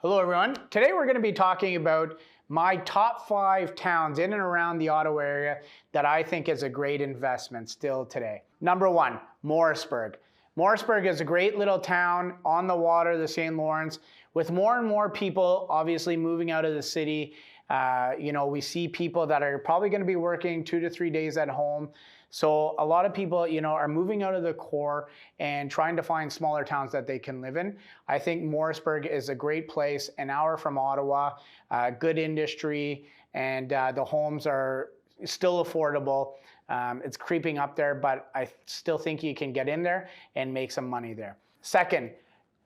Hello everyone. Today we're going to be talking about my top 5 towns in and around the Ottawa area that I think is a great investment still today. Number 1, Morrisburg. Morrisburg is a great little town on the water, the St. Lawrence, with more and more people obviously moving out of the city. We see people that are probably going to be working 2 to 3 days at home. So a lot of people, are moving out of the core and trying to find smaller towns that they can live in. I think Morrisburg is a great place, an hour from Ottawa, good industry, and the homes are still affordable. It's creeping up there, but I still think you can get in there and make some money there. Second,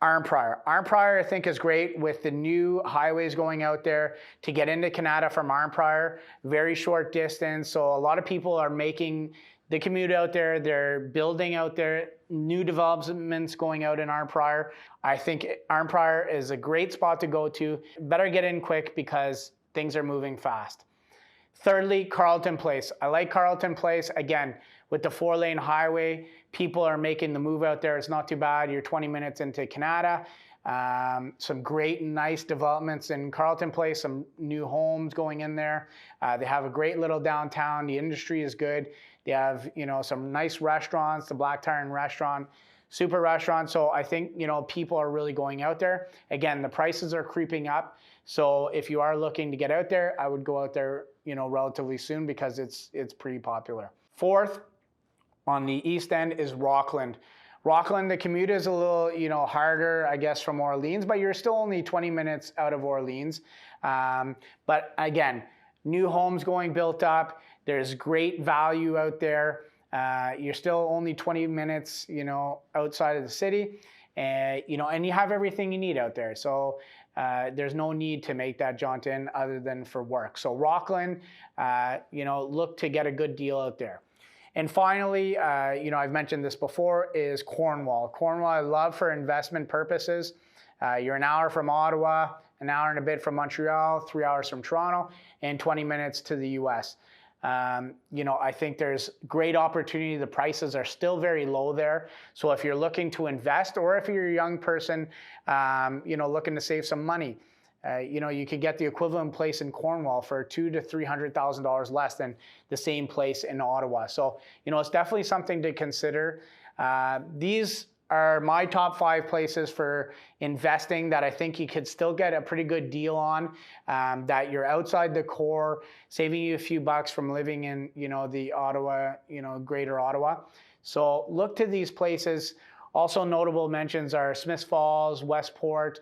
Arnprior. Arnprior, I think, is great with the new highways going out there to get into Kanata from Arnprior. Very short distance, so a lot of people are making the commute out there. They're building out there, new developments going out in Arnprior. I think Arnprior is a great spot to go to. Better get in quick because things are moving fast. Thirdly, Carleton Place. I like Carleton Place. Again, with the 4-lane highway, people are making the move out there. It's not too bad. You're 20 minutes into Kanata. Some great, nice developments in Carleton Place, some new homes going in there. They have a great little downtown. The industry is good. They have, some nice restaurants, the Black Tyrant restaurant, super restaurant. So I think, people are really going out there. Again, the prices are creeping up. So if you are looking to get out there, I would go out there, relatively soon because it's pretty popular. Fourth, on the east end is Rockland. Rockland, the commute is a little, harder, I guess, from Orleans, but you're still only 20 minutes out of Orleans. But again, new homes going built up. There's great value out there. You're still only 20 minutes, outside of the city, and you have everything you need out there. So there's no need to make that jaunt in other than for work. So Rockland, look to get a good deal out there. And finally, I've mentioned this before, is Cornwall. Cornwall I love for investment purposes. You're an hour from Ottawa, an hour and a bit from Montreal, 3 hours from Toronto, and 20 minutes to the US. I think there's great opportunity. The prices are still very low there. So if you're looking to invest, or if you're a young person, looking to save some money, you could get the equivalent place in Cornwall for $200,000 to $300,000 less than the same place in Ottawa. So, it's definitely something to consider. These are my top 5 places for investing that I think you could still get a pretty good deal on, that you're outside the core, saving you a few bucks from living in, the Ottawa, greater Ottawa. So look to these places. Also notable mentions are Smiths Falls, Westport,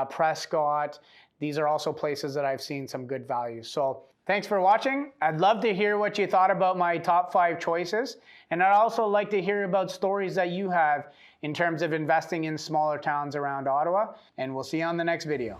Prescott. These are also places that I've seen some good value. So thanks for watching. I'd love to hear what you thought about my top 5 choices. And I'd also like to hear about stories that you have in terms of investing in smaller towns around Ottawa. And we'll see you on the next video.